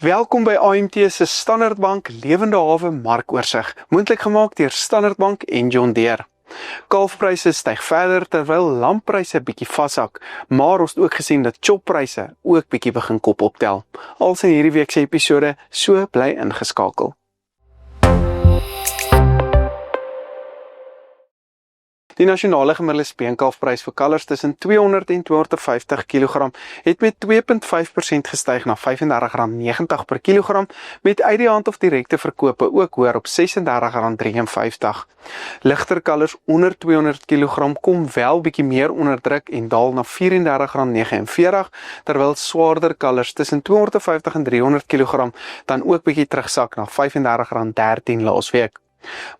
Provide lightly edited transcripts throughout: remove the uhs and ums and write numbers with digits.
Welkom by AMT se Standard Bank Lewende Hawe Markoorsig, moontlik gemaak deur Standard Bank en John Deere. Kalfpryse styg verder terwyl lamppryse bietjie vashak, maar ons het ook gesien dat choppryse ook bietjie begin kop optel. Als in hierdie week se episode, so bly ingeskakel. Die nasionale gemiddelde speenkalfprys vir kalvers tussen 200 en 250 kg het met 2.5% gestyg na R35.90 per kilogram, met uit die hand of direkte verkope ook hoër op R36.53. Ligter kalvers onder 200 kg kom wel bietjie meer onder druk en daal na R34.49, terwyl swaarder kalvers tussen 250 en 300 kg dan ook bietjie terugsak na R35.13 laasweek.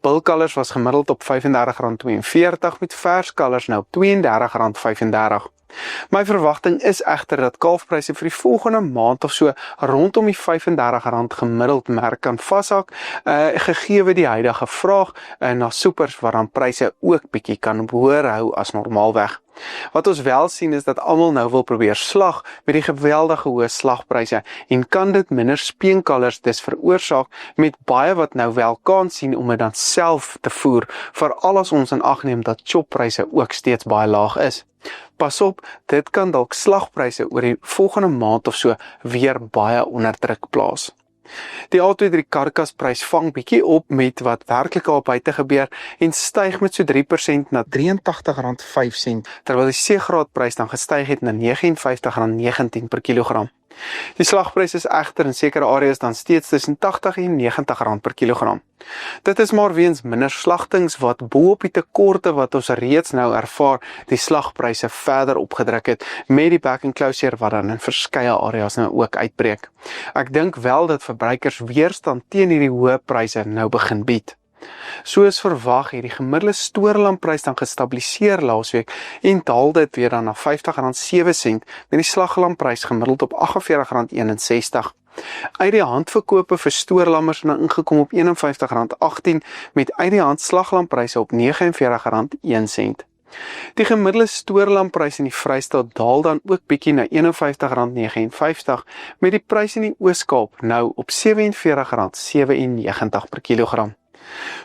Bulkalvers was gemiddeld op R35.42 met verskalvers nou op R32.35. My verwagting is egter dat kalfpryse vir die volgende maand of so rondom die R35 gemiddeld merk kan vashak, gegee die huidige vraag na soepers waar dan pryse ook bietjie kan hoër hou as normaalweg. Wat ons wel sien is dat almal nou wil probeer slag met die geweldige hoë slagpryse en kan dit minder speenkalvers dus veroorsaak met baie wat nou wel kan sien om dit dan self te voer, veral as ons in ag neem dat choppryse ook steeds baie laag is. Pas op, dit kan dalk slagpryse oor die volgende maand of so weer baie onder druk plaas. Die A23 karkasprys vang bietjie op met wat werklik al buite gebeur en styg met so 3% na R83.05, terwyl die C-graadprys dan gestyg het na R59.19 per kilogram. Die slagprys is egter in sekere areas dan steeds tussen R80 en R90 per kilogram. Dit is maar weens minder slagtings wat bo op die tekorte wat ons reeds nou ervaar, die slagpryse verder opgedruk het met die back and closure wat dan in verskeie areas nou ook uitbreek. Ek dink wel dat verbruikers weerstand teen hierdie hoë pryse nou begin bied. Soos verwag het die gemiddelde stoorlamprys dan gestabiliseer laasweek en daal dit weer dan na R50.07 met die slaglamprys gemiddeld op R48.61. Uit die hand verkope vir stoorlammers nou ingekom op R51.18 met uit die hand slaglampryse op R49.01. Die gemiddelde stoorlamprys in die Vrystaat daal dan ook bietjie na R51.59 met die prys in die Oos-Kaap nou op R47.97 per kilogram.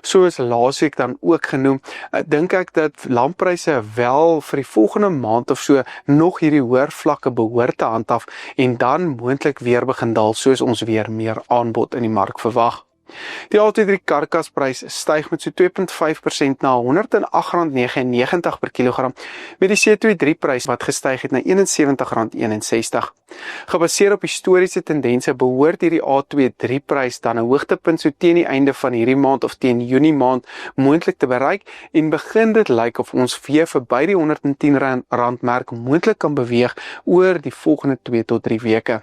Soos laasweek dan ook genoem, dink ek dat lamppryse wel vir die volgende maand of so nog hierdie hoër vlakke behoort te handhaaf en dan moontlik weer begin daal soos ons weer meer aanbod in die mark verwag. Die A23 karkasprys styg met so 2.5% na R108.99 per kilogram, met die C23 prys wat gestyg het na R71.61. Gebaseer op historiese tendense behoort hierdie A23 prys dan 'n hoogtepunt so teen die einde van hierdie maand of teen Junie maand moontlik te bereik en begin dit lyk of ons weer verby die R110 merk moontlik kan beweeg oor die volgende 2 tot 3 weke.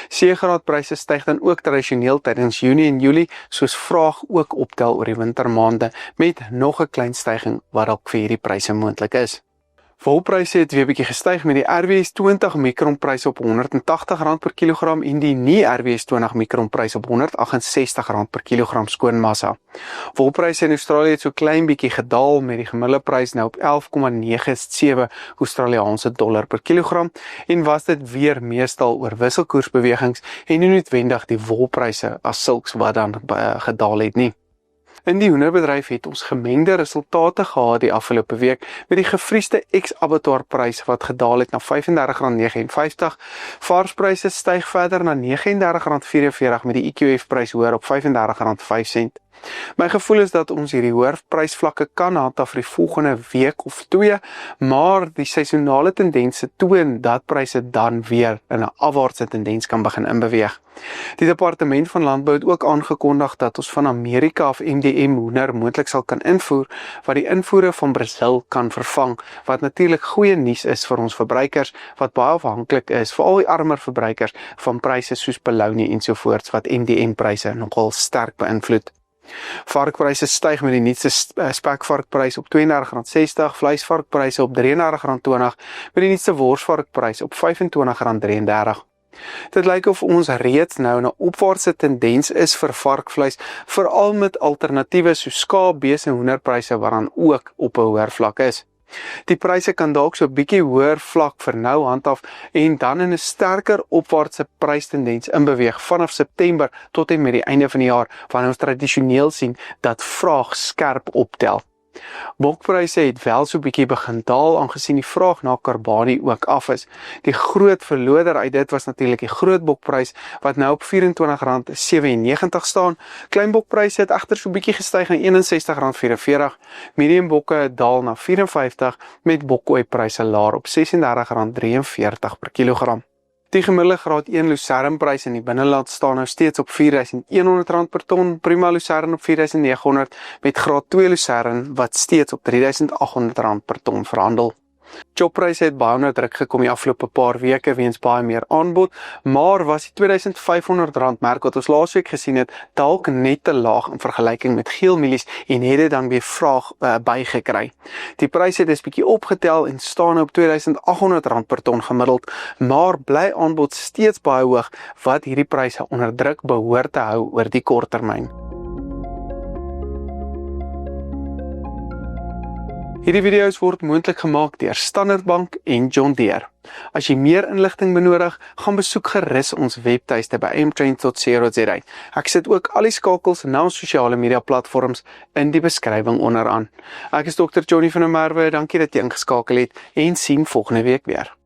C-graadpryse styg dan ook tradisioneel tydens Junie en Julie, soos vraag ook optel oor die wintermaande met nog 'n klein styging wat dalk vir hierdie pryse moontlik is. Volpryse het weer bietjie gestyg met die RWS 20 mikron prys op R180 per kilogram en die nie RWS 20 mikron prys op R168 per kilogram skoonmassa. Volpryse in Australië het so klein bietjie gedaal met die gemiddelde prys nou op 11,97 Australiese dollar per kilogram en was dit weer meestal oor wisselkoersbewegings en nie noodwendig die wolpryse as sulks wat dan gedaal het nie. In die hoenderbedryf het ons gemengde resultate gehad die afgelope week met die gevriesde ex-abattoir prys wat gedaal het na R35.59. Varspryse styg verder na R39.44 met die EQF prys hoër op R35.05. My gevoel is dat ons hierdie hoër prysvlakke kan handhaaf vir die volgende week of 2, maar die seisonale tendense toon dat pryse dan weer in 'n afwaartse tendens kan begin inbeweeg. Die departement van landbou het ook aangekondig dat ons van Amerika af MDM hoender moontlik sal kan invoer, wat die invoere van Brazil kan vervang, wat natuurlik goeie nuus is vir ons verbruikers, wat baie afhanklik is, veral die armer verbruikers, van pryse soos bologna ensovoorts, wat MDM pryse nogal sterk beïnvloed. Varkpryse styg met die nuutste spekvarkprys op R32.60, vleisvarkpryse op R33.20, met die nuutste worsvarkprys op R25.33. Dit lyk of ons reeds nou 'n opwaartse tendens is vir varkvleis, veral met alternatiewe soos skaap, bees en hoenderpryse wat dan ook op 'n hoër vlak is. Die pryse kan dalk so 'n bietjie hoër vlak vir nou handhaaf en dan in 'n sterker opwaartse prystendens inbeweeg vanaf September tot en met die einde van die jaar, wanneer ons tradisioneel sien dat vraag skerp optel. Bokpryse het wel so 'n bietjie begin daal aangesien die vraag na karbanie ook af is. Die groot verloder uit dit was natuurlik die groot bokprys wat nou op R24.97 staan. Klein bokpryse het egter so 'n bietjie gestyg na R61.44. Medium bokke daal na 54 met bokoeipryse laer op R36.43 per kilogram. Die gemiddelde graad 1 lucernprys in die binneland staan nou steeds op R4.100 per ton, prima lucern op R4.900 met graad 2 lucern wat steeds op R3.800 per ton verhandel. Choppryse het baie onder druk gekom die afgelope paar weke weens baie meer aanbod, maar was die R2.500 merk wat ons laasweek gesien het, dalk net te laag in vergelyking met geelmielies en het dit dan weer vraag bygekry. Die pryse het dus bietjie opgetel en staan op R2.800 per ton gemiddeld, maar bly aanbod steeds baie hoog wat hierdie pryse onder druk behoort te hou oor die korttermyn. Hierdie video's word moontlik gemaak deur Standard Bank en John Deere. As jy meer inligting benodig, gaan besoek gerus ons webtuiste by mtrends.co.za. Ek sit ook al die skakels na ons sosiale media platforms in die beskrywing onderaan. Ek is Dr. Johnny van der Merwe, dankie dat jy ingeskakel het en sien volgende week weer.